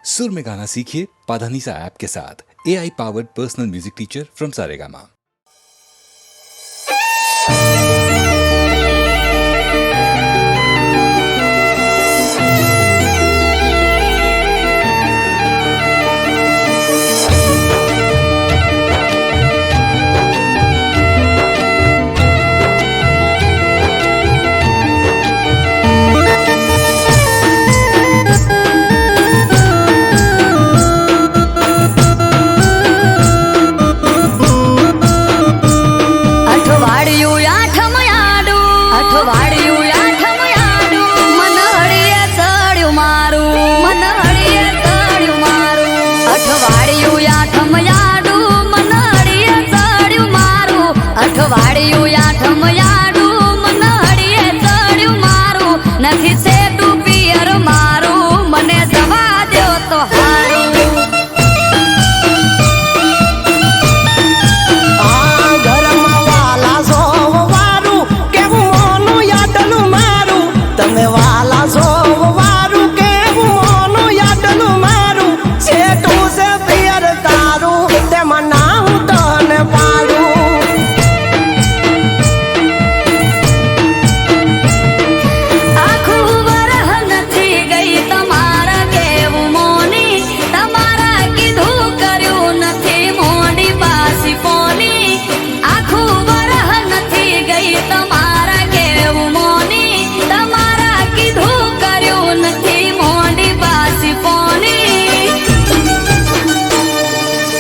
सुर में गाना सीखिए पाधानीसा ऐप के साथ। AI powered personal music teacher from Saregama.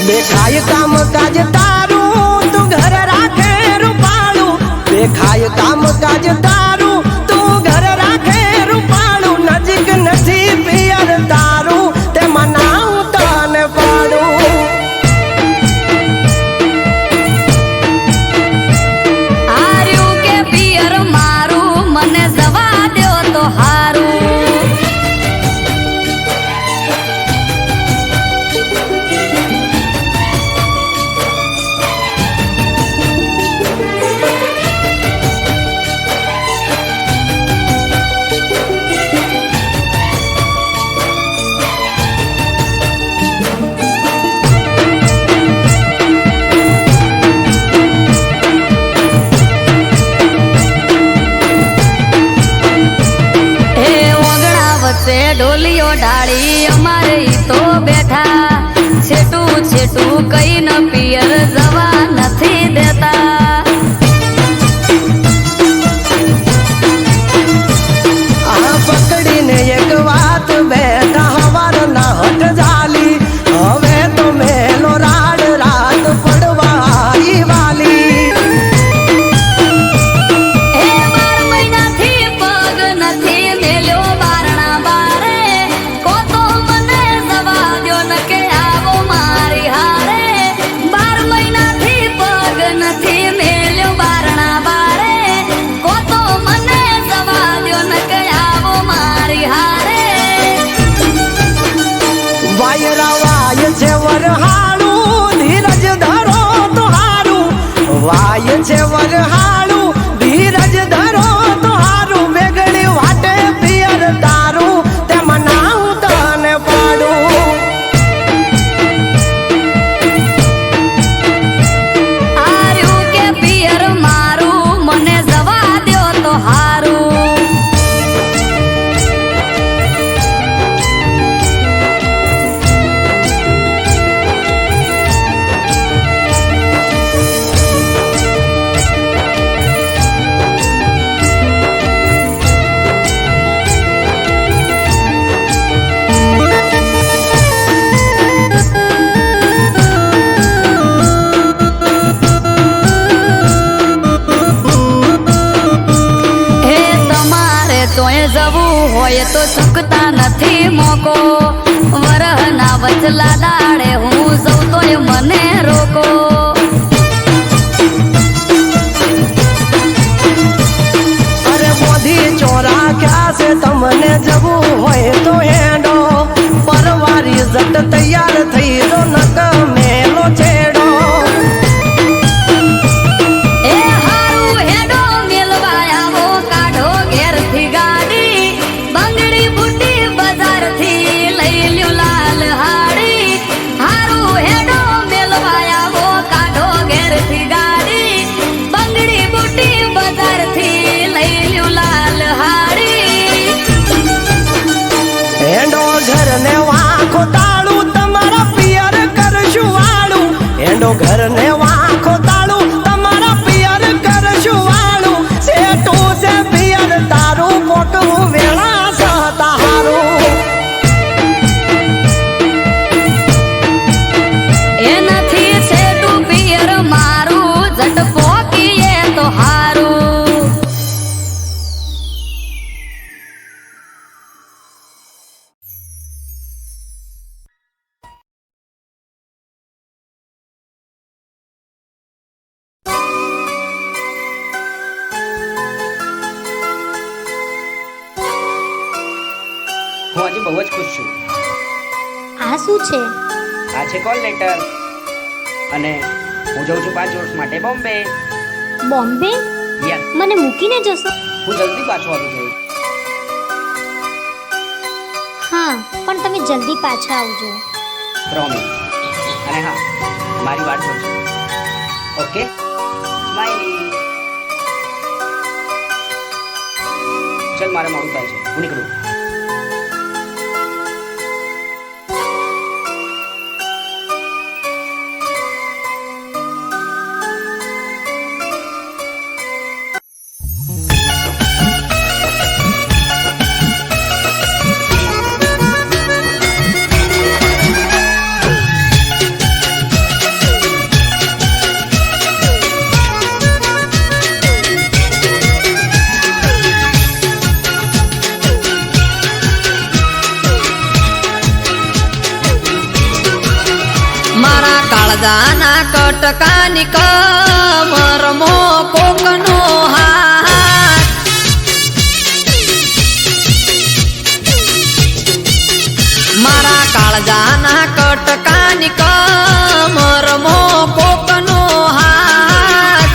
देखाय काम काज तारू तू घर राखे रूपालू, देखाय काम काज तारू तू घर राखे रूपालू। नजीक नथी पियर तारू ते मनाऊ तने पाड़ू। आर्यू के पियर मारू मने जवा दो तो हारू। डोलियो डाली अमारे तो बैठा छेटू छेटू कई न पियर जवा नथी देता। पकड़ी ने एक बात बैठा हमार ना हट जाली। हवे तो मेलो राड रात पड़वाई वाली। वाय छे वरहालू धीरज धरो तुहारू। वेगड़ी वाटे पियर तारू ते मनाऊ तने पाड़ू। आर्यू के पियर मारू मने जवा दो तो हारू। होय तो चुकता नथी मोको वरह ना वचला दाड़े हूँ जऊ तो मने रोको। अरे मोदी चोरा क्या से तमने जबू होय तो हेडो परवारी जट तैयार थई रो नक मेलो छेड़ो। ए हारू हेडो मिलवाया हो काढो घेर थी गाड़ी बंगड़ी बुटी बाजार थी लई ल्यो लाल વાખો તાળું તમારા પિયર કરશું વાળું એનો ઘર ને વાખો તાળું તમારા પિયર કરશું વાળું સેટું છે પિયર તારું મોટું વેળા સહતા હારું એનાથી છેટું પિયર મારું જટ પોકીએ તો હારું. હું આજે બહુ જ ખુશ છું. આ શું છે? આ છે કોલ લેટર અને હું જઉં છું 5 વર્ષ માટે બોમ્બે. બોમ્બે? યસ, મને મૂકીને જશો? હું જલ્દી પાછો આવી જઈશ. હા, પણ તમે જલ્દી પાછા આવજો. પ્રોમિસ. અને હા, મારી વાત જોજો. Okay, smiley. ચલ, મારે મોડું થાય છે, હું નીકળું. મારા કાળજાના કટકાની કમરમો કોકનો હાથ મારા કાળજાના કટકાની કમરમો કોકનો હાથ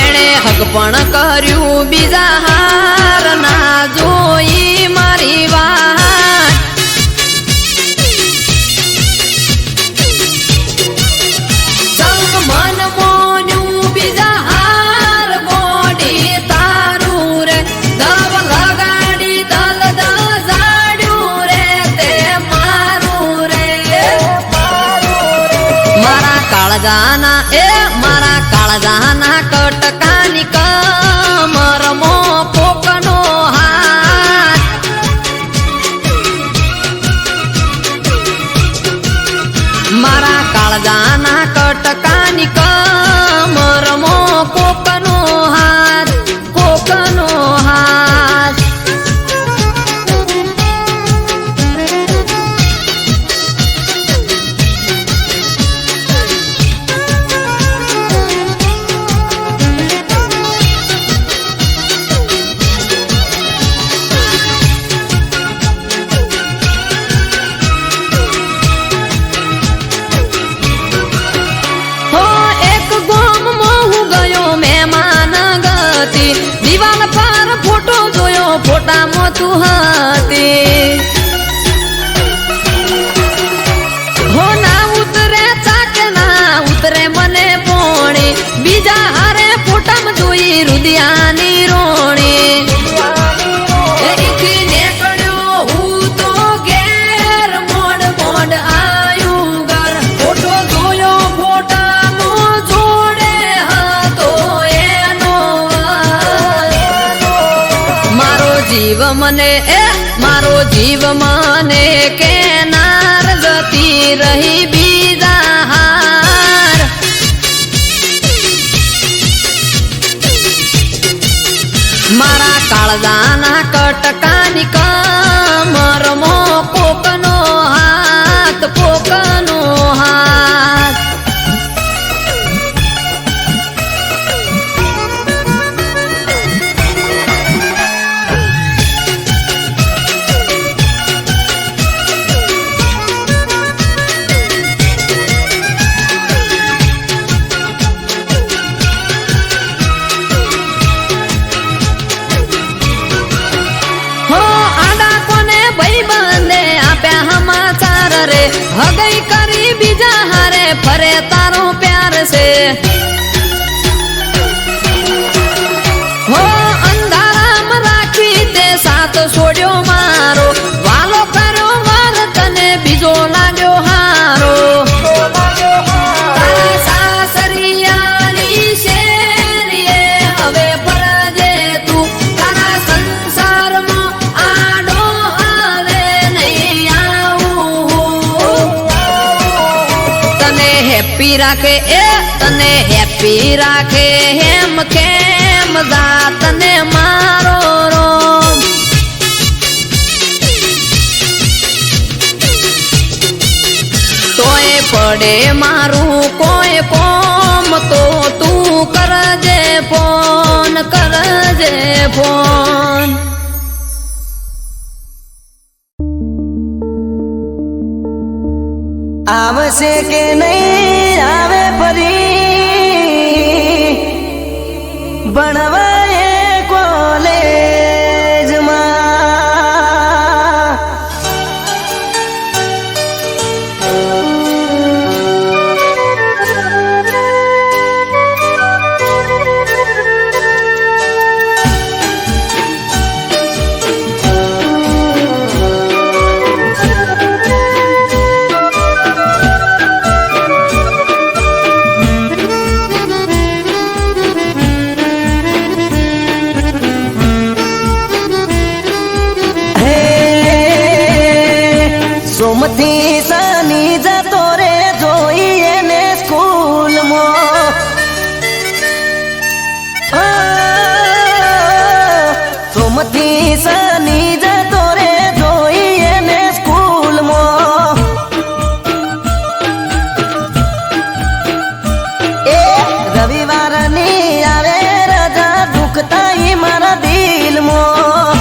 એણે હગપણ કર્યું બીજા હાર ના જોઈ મારી વાત જંગ મન મોન્યું બીજા હાર ગોડી તારું રે દવ લગાડી દલ દજાડ્યું રે તે મારું રે મારા કાળજાના કટકાની કમરમો કોકનો હાથ મારા કાળજાના કટકાની કમરમો કોકનો હાથ કોકનો હાથ હો એક ગોમમાં હું ગયો મહેમાન ગતિ દિવાલ પર ફોટો જોયો ફોટામાં તું હતી હો ના ઉતરે ચાકે ના ઉતરે મને પોણી બીજા હારે ફોટામાં જોઈ રુદિયાની રોણી એથી નીકળ્યો હું તો ઘેર મોડ મોડ આયું ઘર ફોટો જોયો ફોટાનો જોડે હતો એનો મારો જીવ મને કેનાર જતી રહી બીજા હાર મારા કાળજાના કટકાની કમરમો કોકનો હાથ કોકનો હાથ હગઈ કરી બીજા હારે ફરે તારો પ્યાર છે હો અંધારામાં રાખી તે હેપી રાખે એ તને હેપી રાખે હેમ કેમ જા તને મારો રોમ તોય પડે મારું કોઈ કોમ તો તું કરજે ફોન આવશે કે નહીં આવે ફરી ભણવા એ કોલેજમાં સોમથી શનિ જતો રે જોઈએ ને સ્કૂલમાં સોમથી શનિ જતો રે જોઈએ ને સ્કૂલમાં એ રવિવારની આવે રજા દુખતા મારા દિલમાં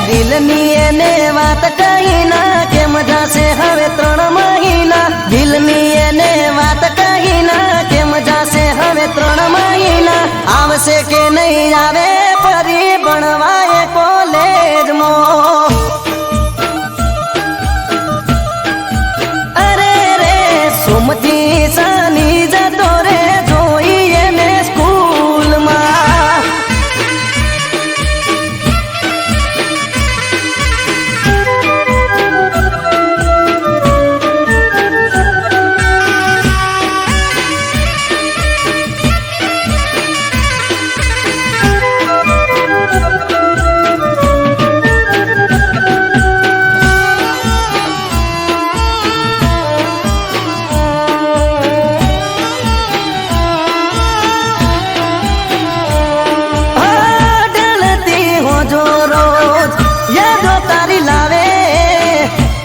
દિલની એને વાત કહી ના કે મજા છે હવે 3 મહિના દિલની એને વાત કહી ના કે મજા છે હવે 3 મહિના આવશે કે નહીં આવે ફરી ભણવાય કોલેજમાં અરે રે સોમથી શનિ જતો રે જોઈએ ને સ્કૂલમાં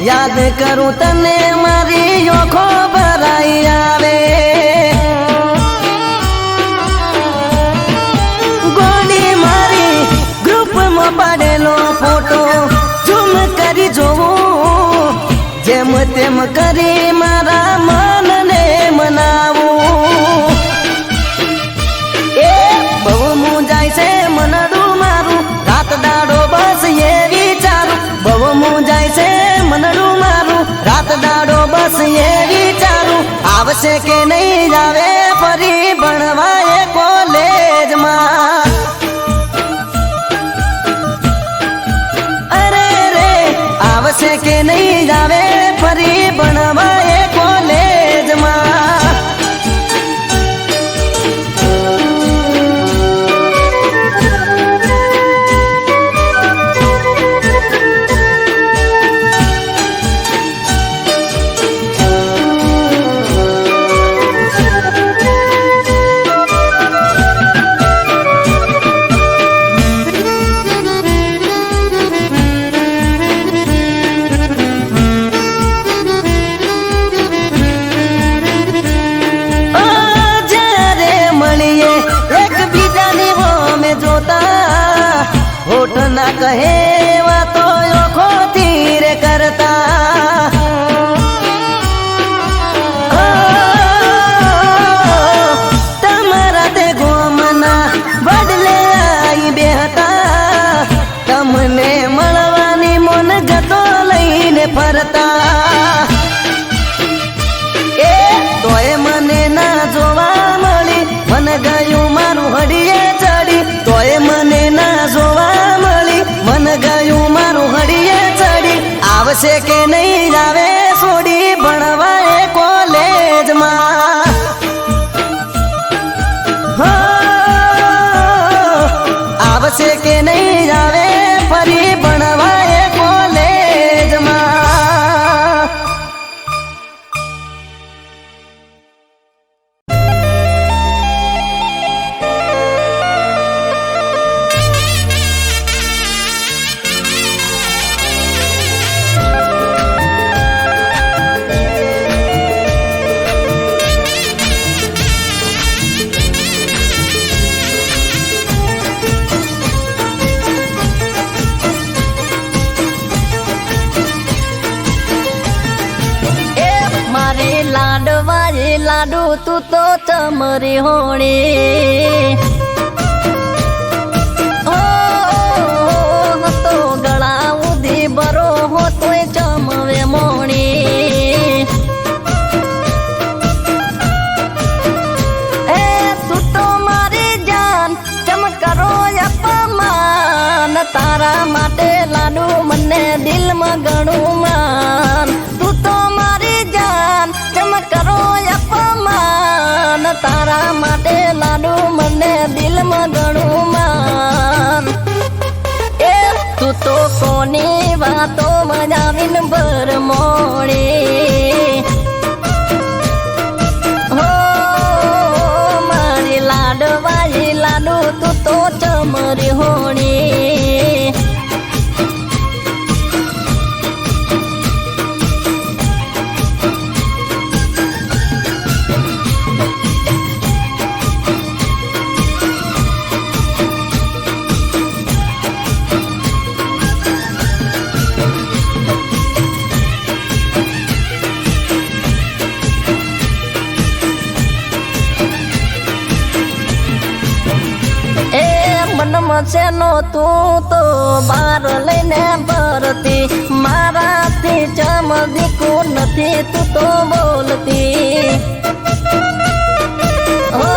યાદ કરું તને મારી આંખો ભરાઈ આવે ગોડી મારી ગ્રુપમાં પાડેલો ફોટો ઝૂમ કરી જોવું જેમ તેમ કરી મારા મનને મનાવું એ બહુ મૂંઝાય છે મનડું મારું રાત દાડો બસ એ વિચારું બહુ મૂંઝાય છે મનડું મારું રાત દાડો બસ એ વિચારું આવશે કે નહીં આવે ફરી ભણવાય કોલેજમાં અરે રે આવશે કે નહીં આવે ફરી ભણવાય કોલેજમાં હોઠ ના કહે વાતો આંખોથી રે કરતા તમારા તે ગોમના બદલે આઈ બેહતા તમને મળવાની મન ગતો લઈને ફરતા એ તોય મને ના જોવા મળી મને ગયું મારું હડીએ ચડી તોય મને ના જોવા મળી મન ગયું મારું હડીએ ચડી આવશે કે નહીં આવે છોડી ભણવાય કોલેજમાં આવશે કે નહીં આવે ફરી ભણવાય કોલેજમાં લાડુ તું તો ચમરી હોણી તો ગળા ઉધી બરો હો તોય ચમવે મોણી એ તું તો મારી જાન ચમકરો અપમાન તારા માટે લાડુ મને દિલમાં ઘણું માન તું તો મારી જાન ચમકરો અપમાન તારા માટે લાડુ મને દિલમાં ઘણું માન તું તો કોની વાતો મજાવીન ભર મોડી હો મારી લાડવાઈ લાડુ તું તો ચમરી હોણી મનમસેનો તું તો બાર લઈને ભરતી મારાથી ચમદીકું નથી તું તો બોલતી હો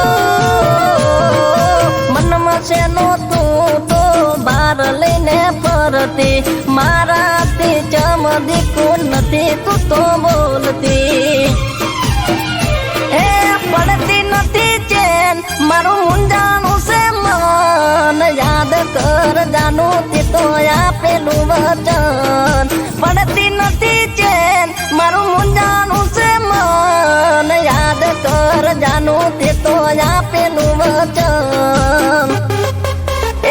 મનમસેનો તું તો બાર લઈને ભરતી મારાથી ચમદીકું નથી તું તો બોલતી એ પડતી નથી ચેન મારું મુંજાનું છે મન યાદ કર જાનું તે તો આપેલું વચન પડતી નથી ચેન મારું મુંજાનું છે મન યાદ કર જાનું તે તો આપેલું વચન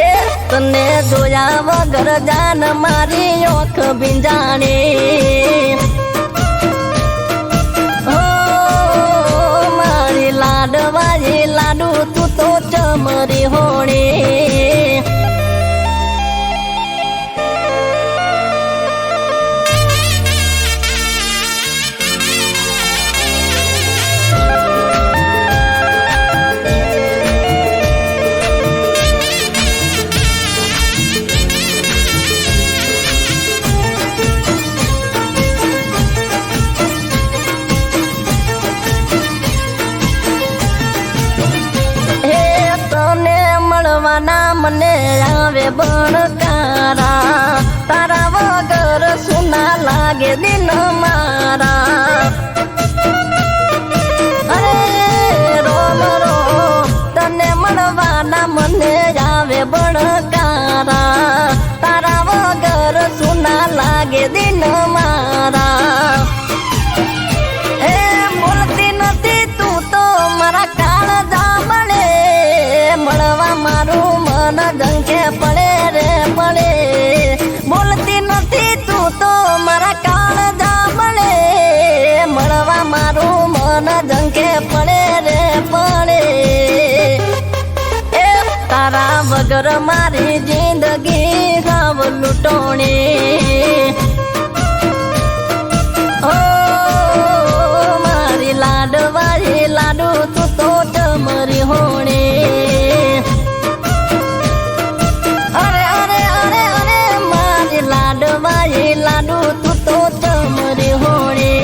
એ તને જોયા વગર જાન મારી ઓખ ભીંજાણી લાડવાઈ લાડુ તું તો ચમરી હોણી મને આવે બણકારા તારા વગર સુના લાગે દિન મારા અરે રોમ રો તને મળવાના મને આવે બણકારા તારા વગર સુના લાગે દિન મારા એ બોલતી નથી તું તો મારા કાળ જામણે મળવા મારું મન જંકે પડે રે પડે બોલતી નથી તું તો મારા કાળ જામણે મળવા મારું મન જંકે પડે રે પડે એ તારા વગર મારી જિંદગી સાવ લૂંટોણી ઓ મારી લાડવાઈ લાડુ તું તો ચમરી હોણી અરે અરે અરે અરે મારી લાડવાઈ લાડુ તું તો ચમરી હોણી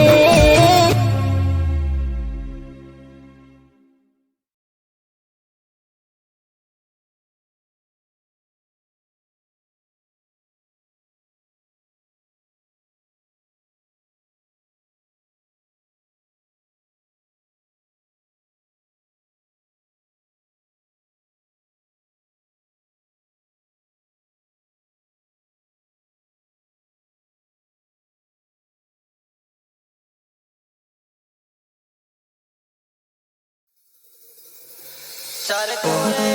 चारे कोरे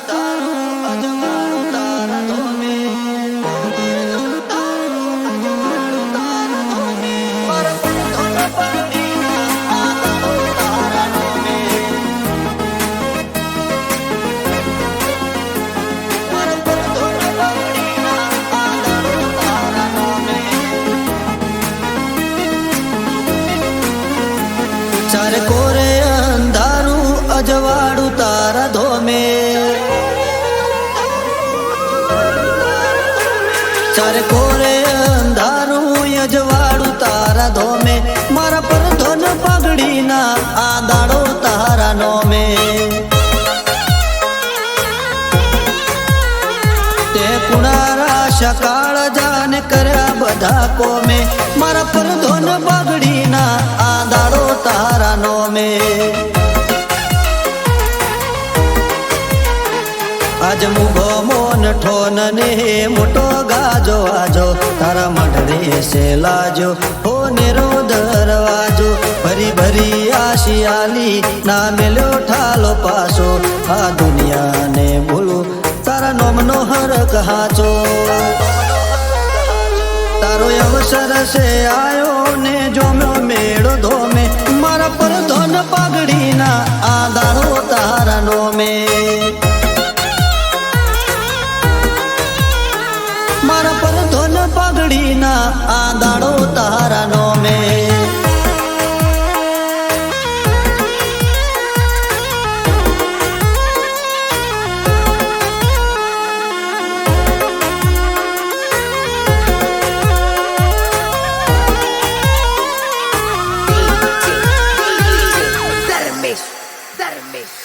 तारो अजमारू तारा धोमे चारे कोरे અજવાળું તારા ધોમે ચારે કોરે અંધારું અજવાળું તારા ધોમે મારા પર ધોન પગડીના આ દાડો તારા નોમે તે કુણારા સકાળ જાને કર્યા બધા કોમે મારા પર ધોન પગડીના આ દાડો તારા નોમે આજ મુગો મોન ઠોન ને મોટો ગાજો આજો તારા મઢડે છે લાજો હો નેરો દરવાજો ભરી ભરી આશિયાલી ના મેલ્યો ઠાલો પાસો આ દુનિયાને ભૂલું તારા નોમનો હરક હાચો તારો અવસર છે આયો ને જોમ્યો મેળો ધોમે મારા પર ધોન પાઘડીના આ દાડો તારા નોમે મારા પર ધોન પાઘડીના આ દાડો તારા નોમે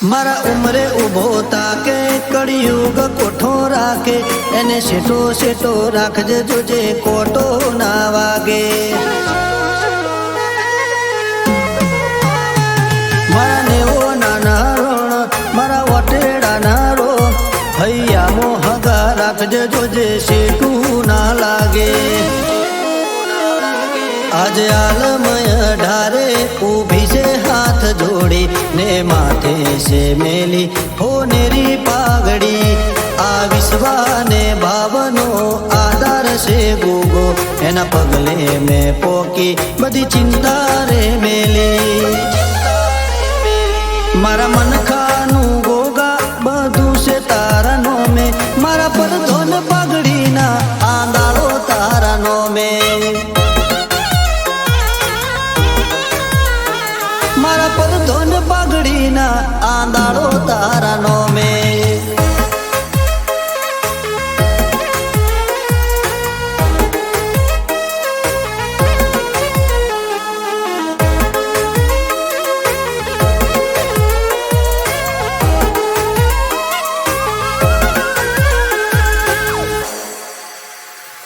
મારા ઉમરે ઉભો તાકે કળિયુગ કોઠો રાખે એને શેઠો શેઠો રાખજે જોજે કોટો ના વાગે મારા નેવો નાના રોણ મારા વટેડા ના રો હૈયા મોહગા રાખજે જોજે શેઠું ના લાગે આજે આલમય ઢારે ઊભી છે હાથ જોડી ને માથે છે મેલી હો નેરી પાઘડી આ વિશ્વાને ભાવનો આધાર છે ગોગો એના પગલે મેં પોકી બધી ચિંતા રે મેલી મારા મનખાનું ગોગા બધું છે તારા નોમે મારા પર ધોન પાઘડીના આ દાડો તારા નોમે મારા પર ધોન પાઘડીના આ દાડો તારા નોમે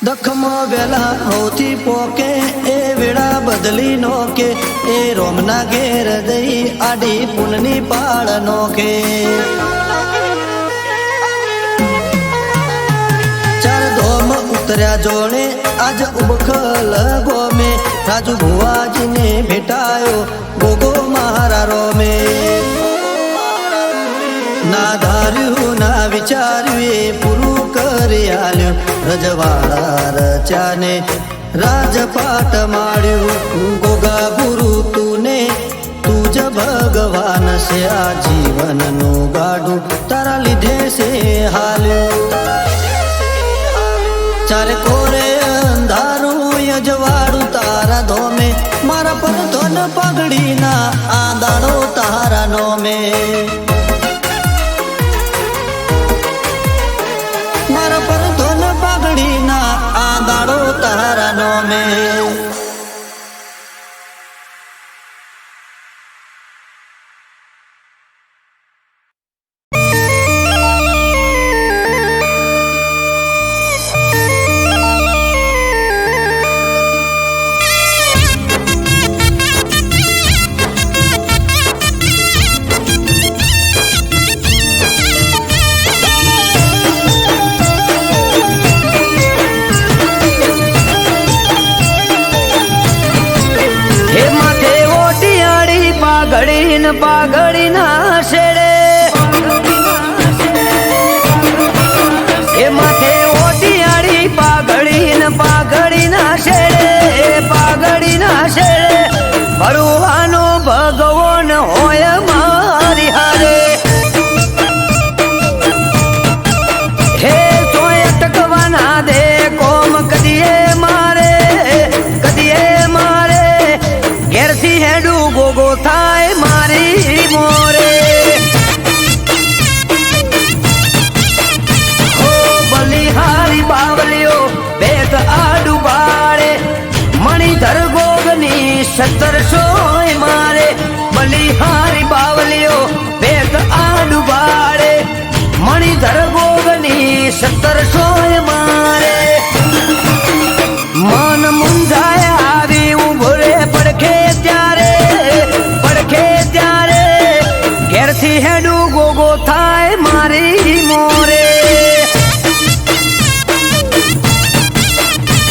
દખમાં વેલા હોતી પોકે એ વેળા બદલી નોકે એ રોમના ઘેર દઈ આડી પુનની પાળ નોકે ચાર ધોમ ઉતર્યા જોડે આજ ઉબખલ ગોમે રાજુ ભુવાજીને ભેટાયો ગોગો મારા રોમે ના ધાર્યું ના વિચાર્યું એ પૂરું કરી આલ્યું રજવાડા રચાને રાજપાટ માળ્યું ગોગા ગુરુ તુને તું જ ભગવાન છે આ જીવનનું ગાડું તારા લીધે છે હાલ્યું ચારે કોરે અંધારું અજવાળું તારા ધોમે મારા પર ધોન પાઘડીના આ દાડો તારા નોમે મારા પર ધોન પાઘડીના આ દાડો તારા નોમે પાઘડી ના શેડે એ માથે ઓટિયાળી પાઘડી ના શેડે પાઘડી ના શેડે ભરવાનો ભગવાન હોય મારી હારે હે તોય અટકવાના દે કોમ કદીએ મારે ઘેરથી હેડું ગોગો થાય મારી મોરે સોય મારે મન મુંજાય આવી ઉભો રે પડખે ત્યારે ઘેરથી હેડું ગોગો થાય મારી મોરે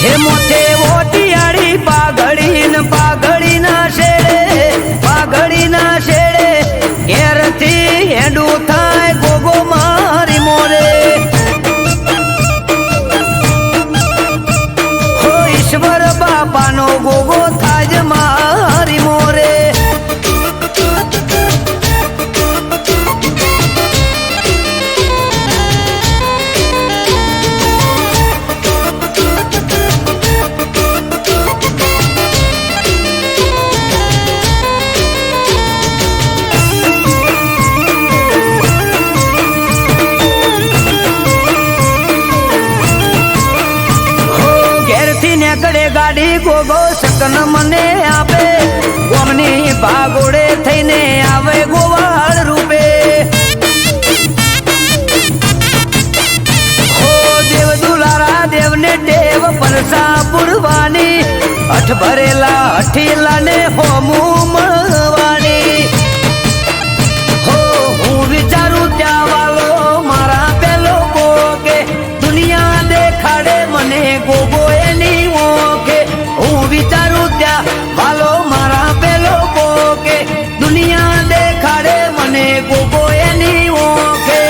હે મોથે ઓટિયાળી પાઘડી ના શેડે ઘેરથી હેડું થાય ગોગો મારી મોરે હો ઈશ્વર બાપાનો ગોગો થાય મારી મોરે કડે ગાડી ગોગો સકન મને આપે ગોમની ભાગોડે થઈને આવે ગોવાળ રૂપે હો દેવ દુલારા દેવને ટેવ પરસા પુરવાની અઠ ભરેલા અઠીલા ને હોમું મળવાની હો હું વિચારું ત્યાં વાલો મારા પેલો ગોગે દુનિયા દેખાડે મને ગોગો એની વિચારું ત્યાં વાલો મારા પેલો પોકે દુનિયા દેખાડે મને ગોગો એની ઓકે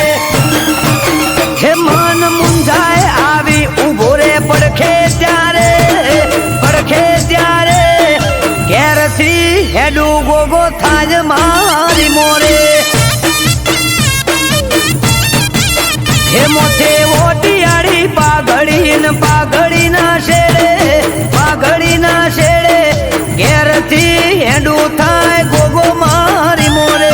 હે મન મુંજાય આવી ઉભો રે પડખે ત્યારે ઘેરથી હેડું ગોગો થાજ મારી મોરે હે મોથે ઓટિયાળી પાઘડી ના શેડે ઘેરથી હેડું થાય ગોગો મારી મોરે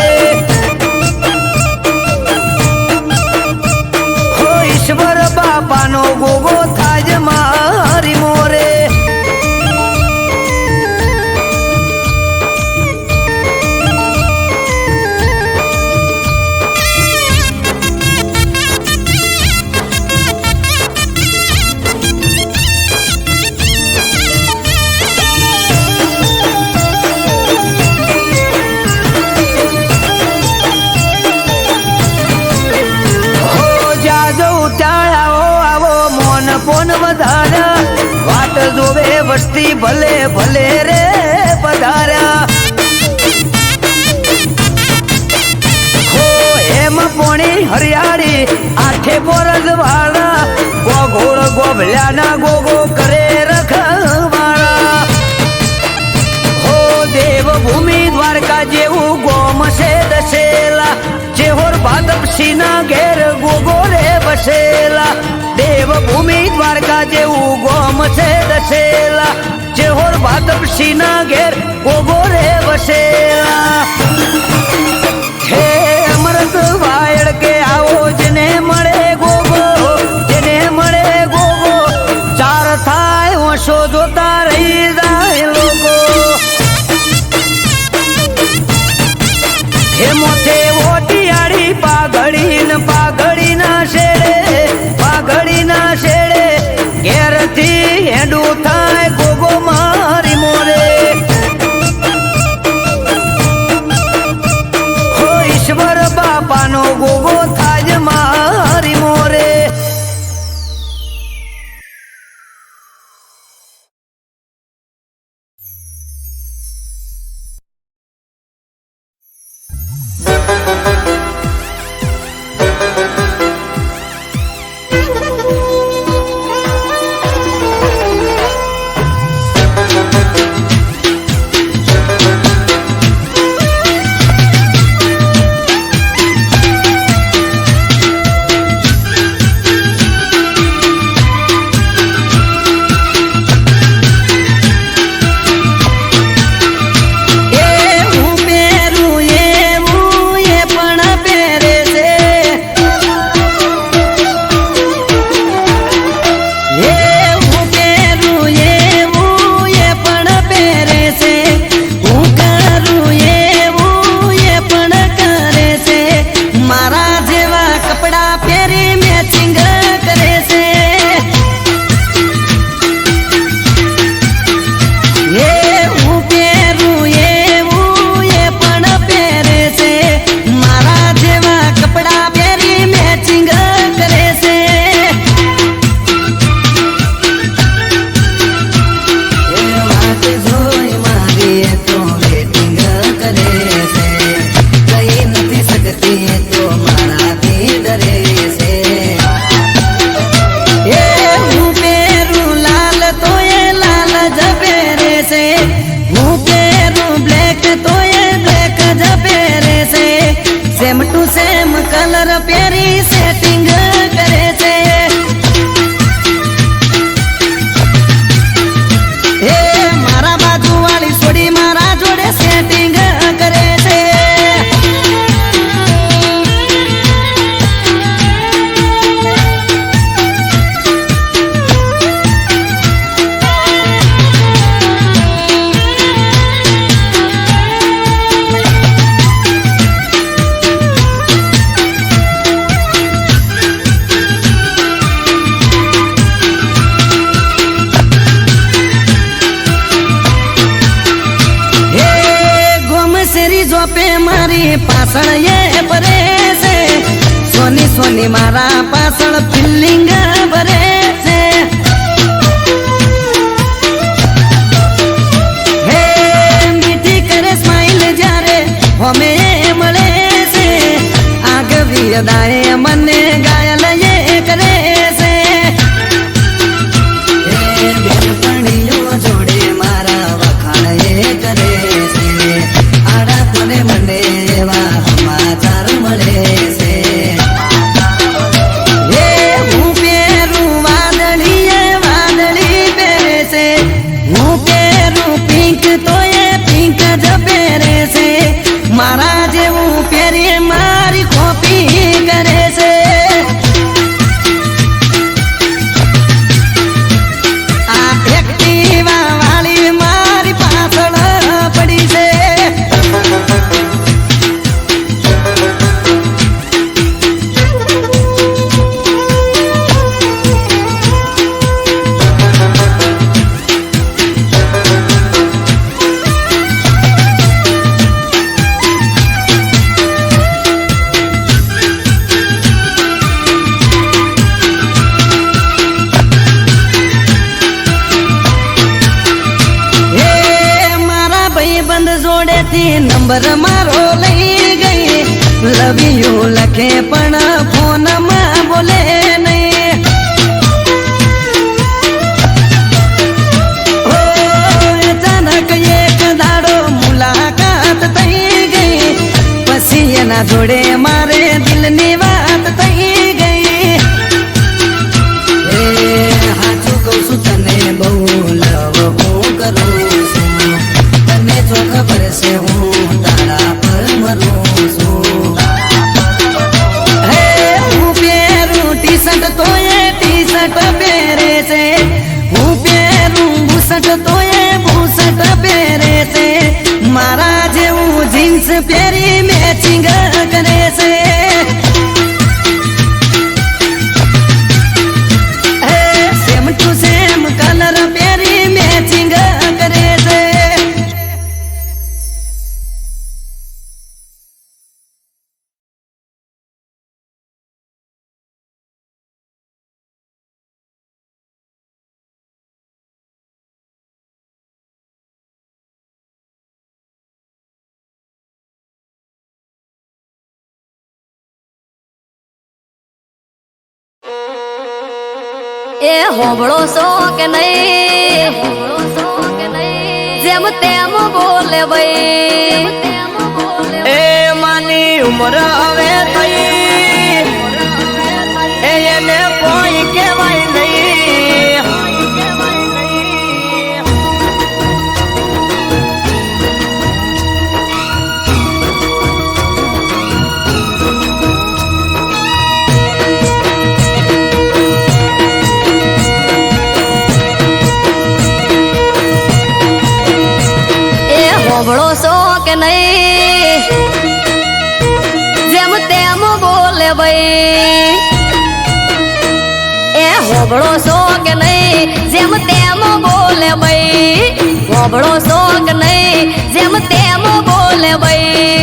હો ઈશ્વર બાપાનો ગોગો થાય મારી મોરે પોન વધાર્યા વાટ જોવે વસ્તી ભલે રે પધાર્યા હો એમ પોણી હરિયાળી આઠે બોરજ વાળા ગોઘોળ ગોભલ્યા ના ગોગો કરે રખવાળા હો દેવભૂમિ દ્વારકા જેવું ગોમ છે દશેલા ચેહોર ભાદપસી ના ઘેર ગોગો રે બસેલા દેવભૂમિ દ્વારકા જેવું ગોમ છે દશેલા ચેહોર ભાદપસી ના ઘેર ગોગો રે વસેલા હે અમૃત વાયડ કે આવો જેને મળે ગોગો ચાર થાય ઓછો જોતા રહી જાય લોકો હે મોથે ઓટિયાળી પાઘડી ના શેડે ઘેરથી હેડું થાય ગોગો મારી મોરે વર્ષોની મારા પાછળ ફિલિંગ ભરે છે હે મીઠી કરે સ્માઈલ જ્યારે અમે મળે છે આગવી અદાએ મને ઘાયલ એ કરે છે હે બેનપણીઓ જોડે મારા વખાણ એ કરે છે આડા તને મને એવા સમાચાર મળે છે હે હું પહેરું વાદળી પહેરે છે હું પહેરું પિંક તો એ પિંક જ પહેરે છે મારા જેવું પહેરી મારી કોપી કરે છે આ એક્ટિવા વાળી મારી પાછળ પડી છે નંબર મારો લઈ ગઈ લવ યુ લખે પણ ફોનમાં બોલે નહીં અચાનક એક દાડો મુલાકાત થઈ ગઈ પછી એના જોડે મારે દિલની વાત થઈ ગઈ હાચું કહું છું તને બહુ લવ હું કરું છું તને જો ખબર છે હું તારા પર મરું છું હે હું પહેરું ટી શર્ટ તો એ ટી શર્ટ પહેરે છે હું પહેરું બુશર્ટ તો એ બુશર્ટ પહેરે છે મારા જેવું જીન્સ પહેરી મેચિંગ કરે છે હે સેમ ટુ સેમ કલર પહેરી મેચિંગ કરે છે એ હોબળો સો કે નહીં જેમ તેમ બોલે ભાઈ એ માની ઉમર હવે થઈ એને કોઈ કહેવાય નહીં હોબળો સો કે નહીં જેમ તેમ બોલે ભાઈ એ હોબળો સો કે નહીં જેમ તેમ બોલે ભાઈ હોબળો સો કે નહીં જેમ તેમ બોલે ભાઈ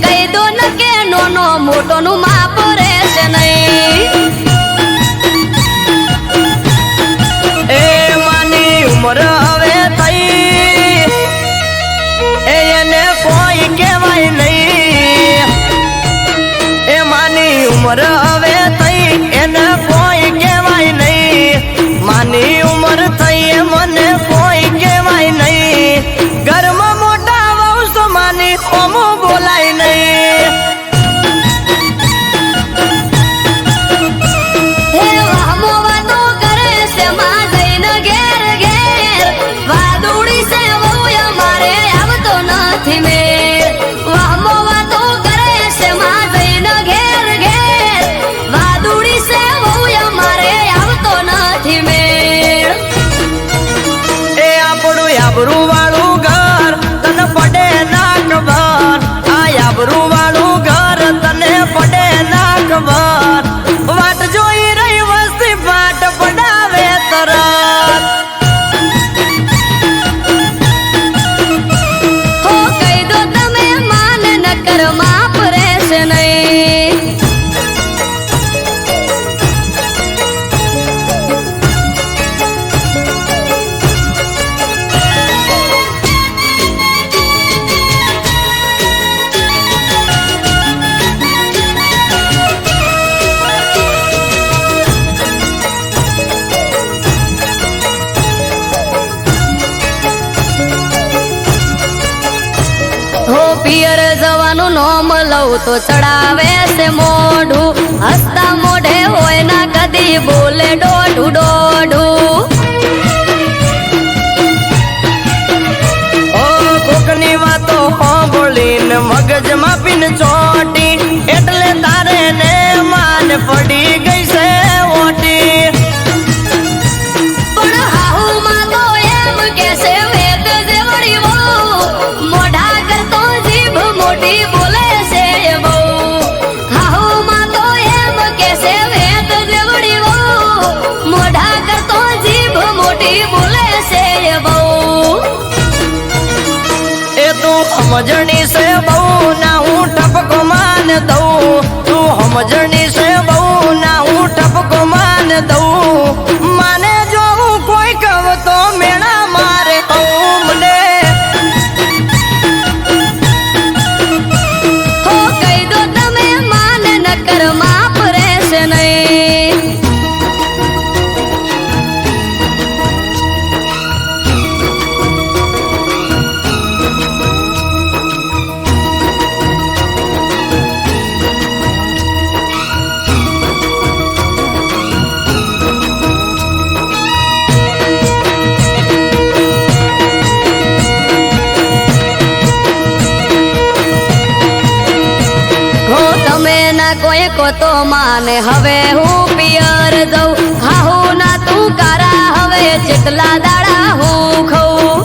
કહી દો ન કે નોનો મોટો નું માપ રહેશે નહીં એ માની ઉમર હવે થઈ એને કોઈ કહેવાય નહીં એ માની ઉમર હવે થઈ એને કોઈ કહેવાય નહીં માની ઉમર થઈ મને કોઈ કહેવાય નહીં ઘરમાં મોટા વંશ માની ઓમો બોલાય નહીં નોમ લઉં તો ચડાવે છે મોઢું, હસતા મોઢે હોય ના કદી બોલે દોઢું દોઢું. ઓ કોકની વાતો સાંભળીને મગજમાં પીન ચોટી, એટલે તારે ને માન પડી ગઈ છે ઓટી. પણ હાહુમાં તો એમ કે છે વેદ જેવડી વહુ, મોઢા કરતો જીભ મોટી બોલે છે એ બહુ. હાહુમાં તો એમ કે છે વેદ જેવડી વહુ, મોઢા કરતો જીભ મોટી બોલે છે એ બહુ. એ તું સમજણી છે બહુ ના હું ટપકો માન દઉં, તું સમજણી છે બહુ ના હું ટપકો માન દઉં. માને જો હું કોઈ કહું તો મેળા મારે મને. હો કહી દો તમે માન નકર માફ રહેશે નહીં. હો તમે ના કોઈ કો તો માને હવે હું પિયર દઉં, હાહુ ના તું કારા હવે જેટલા દાડા હું ખઉં.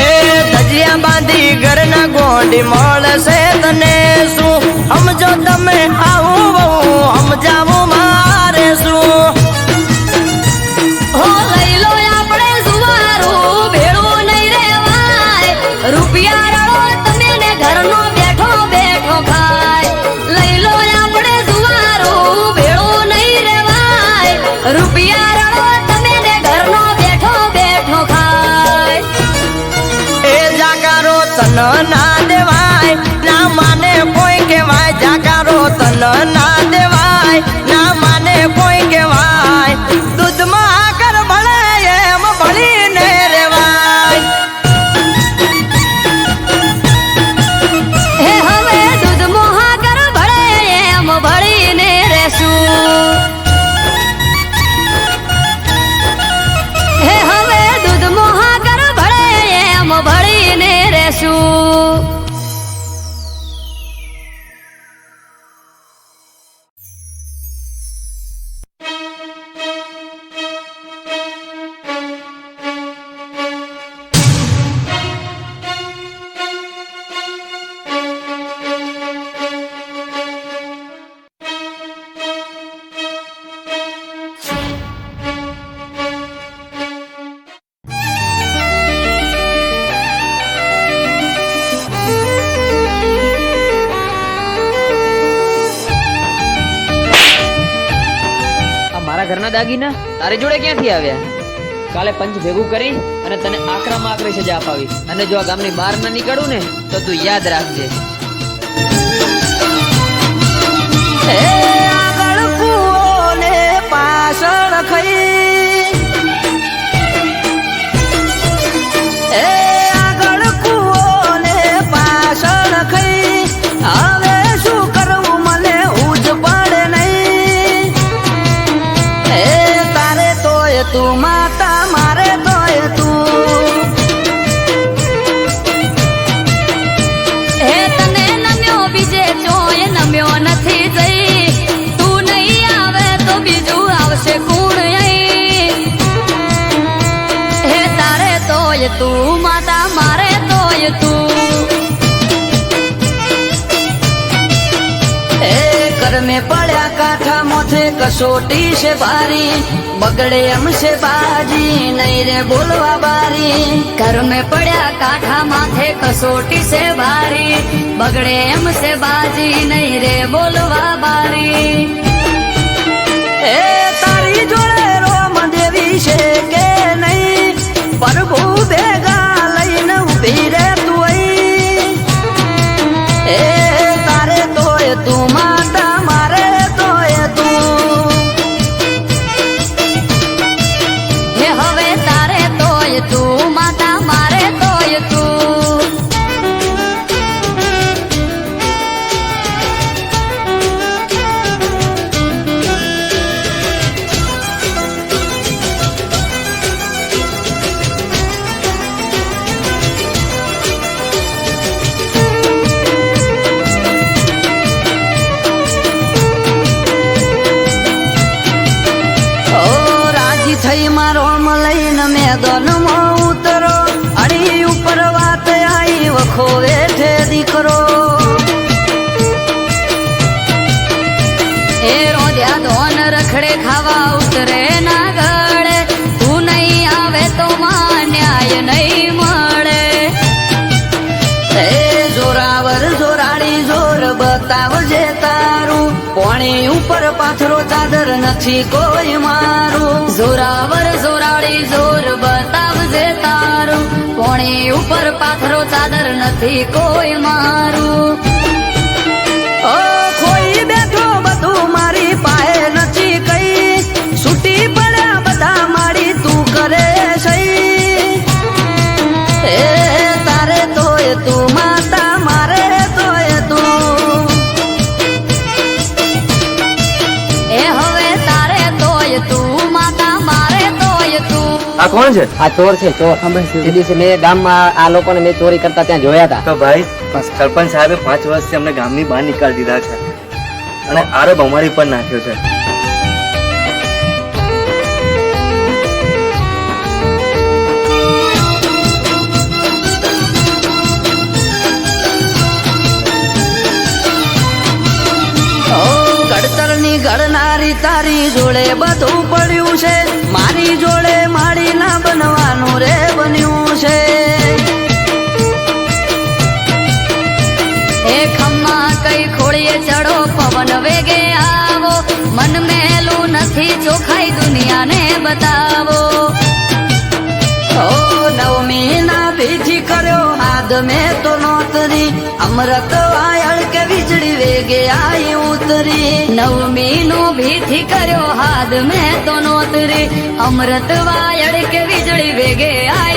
એ ધજિયા બાંધી ઘરના ગોંડી મળશે તને શું, સમજો તમે આવું બહુ સમજાવું મારે શું. હો લઈ લો આપણે સુવારું ભેળું નહીં રેવાય, રૂપિયા રળો તમે ને ઘરનો બેઠો બેઠો ખાય. લઈ લો આપણે સુવારું ભેળું નહીં રેવાય, રૂપિયા રળો તમે ને ઘરનો બેઠો બેઠો ખાય. એ જાકારો તન ના દેવાય, ના માને કોઈ કહેવાય. જાકારો તન ના દેવાય, ના માને કોઈ કહેવાય. દૂધમાં આકર ભળે એમ ભળીને રેવાય. હે હવે દૂધ મોહાગર ભળે એમ ભળીને રહેશું. હે હવે દૂધ મોહાગર ભળે એમ ભળીને રહેશું. મારા ઘરના દાગીના તારી જોડે ક્યાંથી આવ્યા? કાલે પંચ ભેગું કરી અને તને આકરામાં આકરી સજા અપાવી, અને જો આ ગામની બહાર ના નીકળું ને તો તું યાદ રાખજે. એ આગળ કૂવો ને પાછળ ખઈ, એ આગળ કૂવો ને પાછળ ખઈ, હવે શું કરવું મને ઉજ પડે નહીં. એ તારે તોય તું માતા, મારે તોય તું. હે તને નમ્યો બીજે ચોય નમ્યો નથી જઈ, તું નહીં આવે તો બીજું આવશે કોણ અહીં. હે તારે તોય તું માતા, મારે તોય તું. એ ઘર में પડ્યા કાંઠા મોથે કસોટી છે ભારી, બગડે એમ છે બાજી નહીં રે બોલવા બારી. ઘર મેં પડ્યા કાંઠા માથે કસોટી છે ભારી, બગડે એમ છે બાજી નહીં રે બોલવા બારી. એ તારી જોડે રોમ દેવી છે કે નહીં, પ્રભુ ભેગા લઈને ઉભી રે તું અહીં. એ તારે તોય તું માતા, મારે તોય તું. હે હવે તારે તોય તું માતા, મારે તોય તું. મેદાનમાં ઉતરો અડી ઉપર વાત આવી વખો વેઠે દીકરો એ રોધ્યા ધોન રખડે ખાવા ઉતરે ના ગળે તું નહીં આવે તો માં ન્યાય નહીં મળે એ જોરાવર જોરાડી જોર બતાવજે તારું પોણી ઉપર પાથરો ચાદર નથી કોઈ મારું જોરાવર જોરાડી જોર બતાવજે તારું પોણી ઉપર પાથરો ચાદર નથી કોઈ મારું ઓ કોઈ બેઠો બધું મારી પાસે નથી કઈ છૂટી પડ્યા બધા મારી તું કરે સહી એ તારે તોય તું માતા મારે તોય તું એ હવે તારે તોય તું માતા મારે તોય તું આ કોણ છે? આ ચોર છે ચોર એ દિવસે મેં ગામમાં આ લોકોને મેં ચોરી કરતા ત્યાં જોયા હતા. તો ભાઈ સરપંચ સાહેબે 5 વર્ષથી અમને ગામની બહાર નીકાળી દીધા છે અને આરોપ અમારી પર નાખ્યો છે. ઘડતરની ઘડનારી તારી જોડે બધું પડ્યું છે મારી જોડે મારી ના બનવાનું રે બન્યું છે એ ખમ્મા કઈ ખોળીએ ચડો પવન વેગે આવો મન મેલું નથી ચોખાઈ દુનિયાને બતાવો ઓ નવમી ના ભીથી કર્યો હાથ મેં તો નોતરી અમૃત વાયળ કે વીજળી વેગે આઈ ઉતરી નવમી નો ભીથી કર્યો હાથ મેં તો નોતરી અમૃત વાયડ કે વીજળી વેગે આ